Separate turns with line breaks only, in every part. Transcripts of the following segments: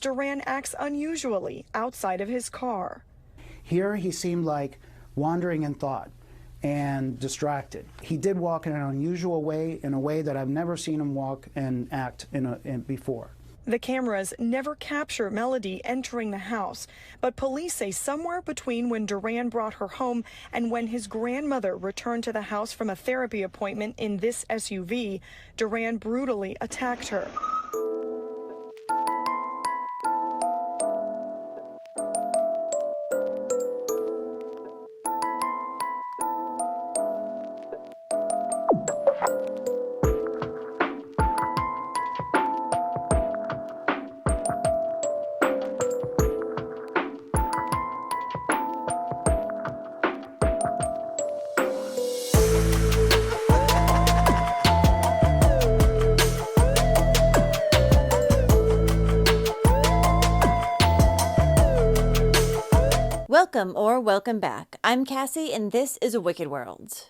Duran acts unusually outside of his car.
Here he seemed like wandering in thought and distracted. He did walk in an unusual way, in a way that I've never seen him walk and act before.
The cameras never capture Melody entering the house, but police say somewhere between when Duran brought her home and when his grandmother returned to the house from a therapy appointment in this SUV, Duran brutally attacked her.
Welcome back. I'm Cassie and this is A Wicked World.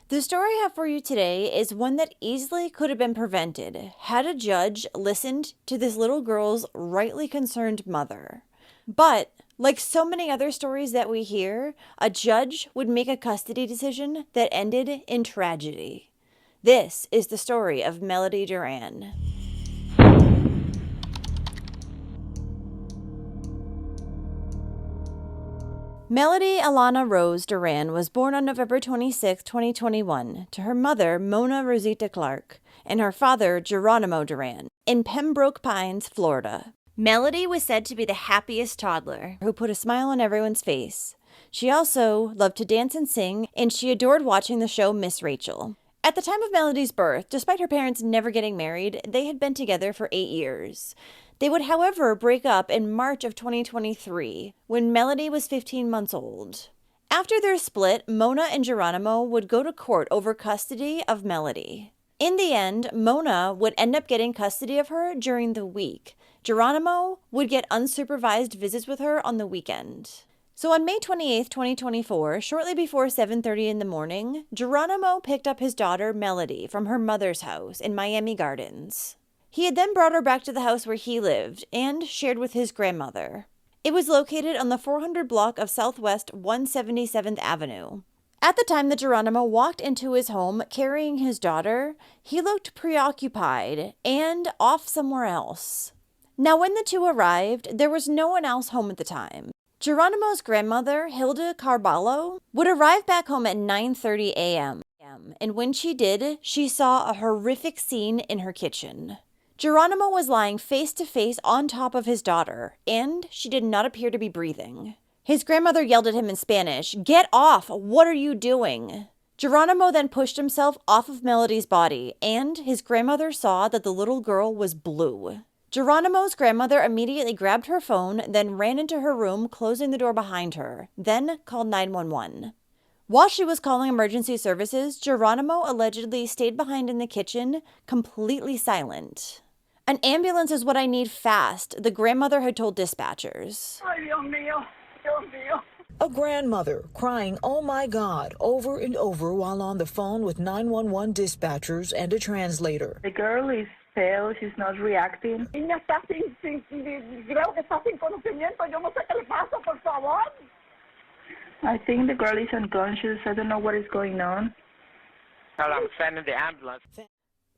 The story I have for you today is one that easily could have been prevented had a judge listened to this little girl's rightly concerned mother. But, like so many other stories that we hear, a judge would make a custody decision that ended in tragedy. This is the story of Melody Duran. Melody Alana Rose Duran was born on November 26, 2021, to her mother, Mona Rosita Clark, and her father, Geronimo Duran, in Pembroke Pines, Florida. Melody was said to be the happiest toddler who put a smile on everyone's face. She also loved to dance and sing, and she adored watching the show Miss Rachel. At the time of Melody's birth, despite her parents never getting married, they had been together for 8 years. They would, however, break up in March of 2023, when Melody was 15 months old. After their split, Mona and Geronimo would go to court over custody of Melody. In the end, Mona would end up getting custody of her during the week. Geronimo would get unsupervised visits with her on the weekend. So on May 28, 2024, shortly before 7:30 in the morning, Geronimo picked up his daughter Melody from her mother's house in Miami Gardens. He had then brought her back to the house where he lived and shared with his grandmother. It was located on the 400 block of Southwest 177th Avenue. At the time that Geronimo walked into his home carrying his daughter, he looked preoccupied and off somewhere else. Now, when the two arrived, there was no one else home at the time. Geronimo's grandmother, Hilda Carballo, would arrive back home at 9:30 a.m., and when she did, she saw a horrific scene in her kitchen. Geronimo was lying face to face on top of his daughter, and she did not appear to be breathing. His grandmother yelled at him in Spanish, "Get off! What are you doing?" Geronimo then pushed himself off of Melody's body, and his grandmother saw that the little girl was blue. Geronimo's grandmother immediately grabbed her phone, then ran into her room, closing the door behind her, then called 911. While she was calling emergency services, Geronimo allegedly stayed behind in the kitchen, completely silent. "An ambulance is what I need fast," the grandmother had told dispatchers.
Ay, Dios mío, Dios mío.
A grandmother crying, "Oh my God," over and over while on the phone with 911 dispatchers and a translator.
The girl is pale, she's not reacting. Niña está creo que está sin conocimiento, yo no sé qué le pasa, por favor. I think the girl is unconscious, I don't know what is going on.
Well, I'm sending the ambulance.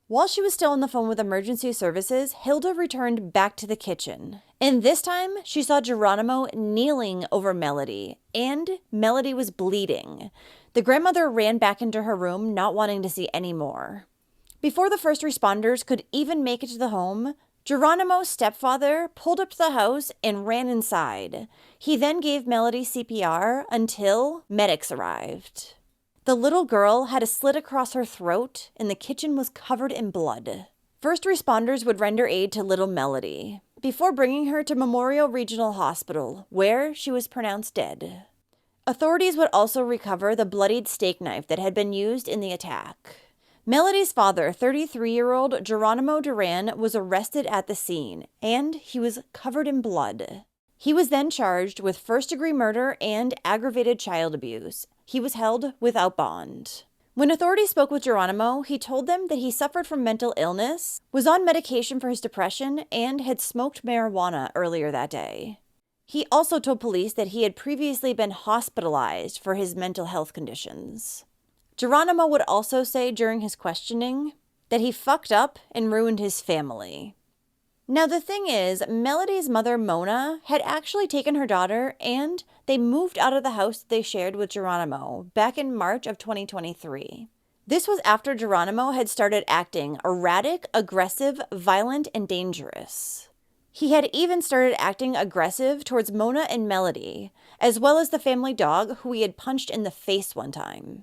While she was still on the phone with emergency services, Hilda returned back to the kitchen. And this time, she saw Geronimo kneeling over Melody, and Melody was bleeding. The grandmother ran back into her room, not wanting to see any more. Before the first responders could even make it to the home, Geronimo's stepfather pulled up to the house and ran inside. He then gave Melody CPR until medics arrived. The little girl had a slit across her throat, and the kitchen was covered in blood. First responders would render aid to little Melody before bringing her to Memorial Regional Hospital, where she was pronounced dead. Authorities would also recover the bloodied steak knife that had been used in the attack. Melody's father, 33-year-old Geronimo Duran, was arrested at the scene, and he was covered in blood. He was then charged with first-degree murder and aggravated child abuse. He was held without bond. When authorities spoke with Geronimo, he told them that he suffered from mental illness, was on medication for his depression, and had smoked marijuana earlier that day. He also told police that he had previously been hospitalized for his mental health conditions. Geronimo would also say during his questioning that he fucked up and ruined his family. Now the thing is, Melody's mother, Mona, had actually taken her daughter and they moved out of the house that they shared with Geronimo back in March of 2023. This was after Geronimo had started acting erratic, aggressive, violent, and dangerous. He had even started acting aggressive towards Mona and Melody, as well as the family dog who he had punched in the face one time.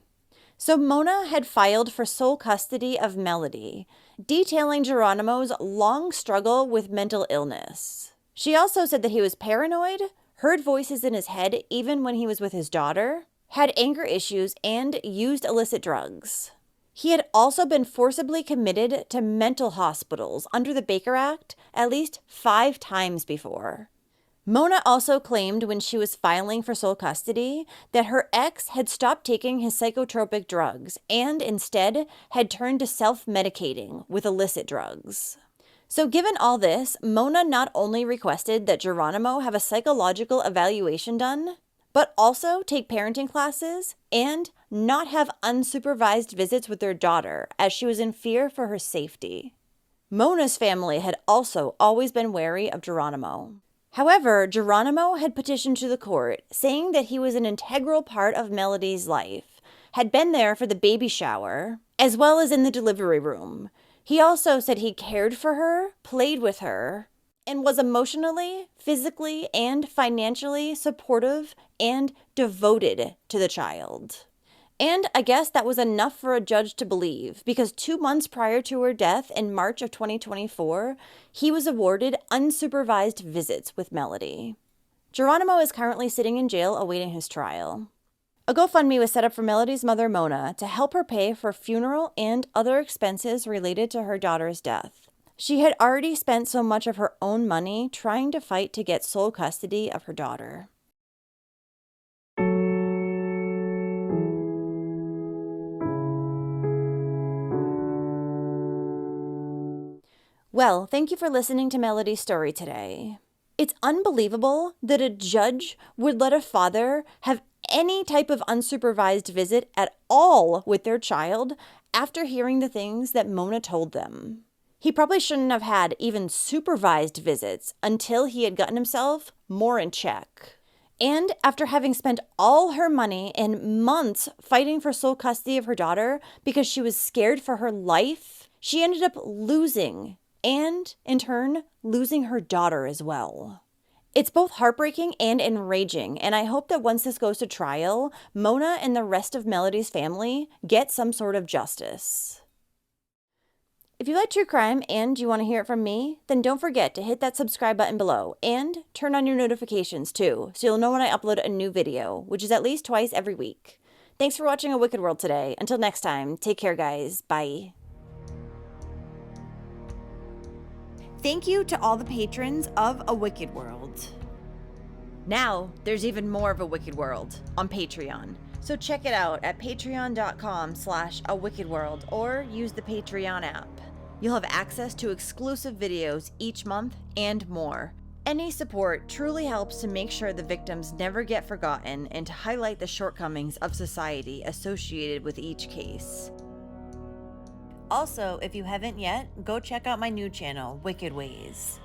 So Mona had filed for sole custody of Melody, detailing Geronimo's long struggle with mental illness. She also said that he was paranoid, heard voices in his head even when he was with his daughter, had anger issues, and used illicit drugs. He had also been forcibly committed to mental hospitals under the Baker Act at least 5 times before. Mona also claimed when she was filing for sole custody that her ex had stopped taking his psychotropic drugs and instead had turned to self-medicating with illicit drugs. So given all this, Mona not only requested that Geronimo have a psychological evaluation done, but also take parenting classes and not have unsupervised visits with their daughter as she was in fear for her safety. Mona's family had also always been wary of Geronimo. However, Geronimo had petitioned to the court, saying that he was an integral part of Melody's life, had been there for the baby shower, as well as in the delivery room. He also said he cared for her, played with her, and was emotionally, physically, and financially supportive and devoted to the child. And I guess that was enough for a judge to believe, because 2 months prior to her death in March of 2024, he was awarded unsupervised visits with Melody. Geronimo is currently sitting in jail awaiting his trial. A GoFundMe was set up for Melody's mother, Mona, to help her pay for funeral and other expenses related to her daughter's death. She had already spent so much of her own money trying to fight to get sole custody of her daughter. Well, thank you for listening to Melody's story today. It's unbelievable that a judge would let a father have any type of unsupervised visit at all with their child after hearing the things that Mona told them. He probably shouldn't have had even supervised visits until he had gotten himself more in check. And after having spent all her money and months fighting for sole custody of her daughter because she was scared for her life, she ended up losing, and in turn, losing her daughter as well. It's both heartbreaking and enraging, and I hope that once this goes to trial, Mona and the rest of Melody's family get some sort of justice. If you like true crime and you want to hear it from me, then don't forget to hit that subscribe button below and turn on your notifications too, so you'll know when I upload a new video, which is at least twice every week. Thanks for watching A Wicked World today. Until next time, take care guys. Bye. Thank you to all the patrons of A Wicked World. Now, there's even more of A Wicked World on Patreon. So check it out at patreon.com/awickedworld or use the Patreon app. You'll have access to exclusive videos each month and more. Any support truly helps to make sure the victims never get forgotten and to highlight the shortcomings of society associated with each case. Also, if you haven't yet, go check out my new channel, Wicked Ways.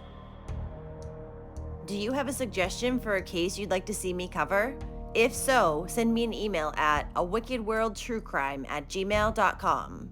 Do you have a suggestion for a case you'd like to see me cover? If so, send me an email at awickedworldtruecrime@gmail.com.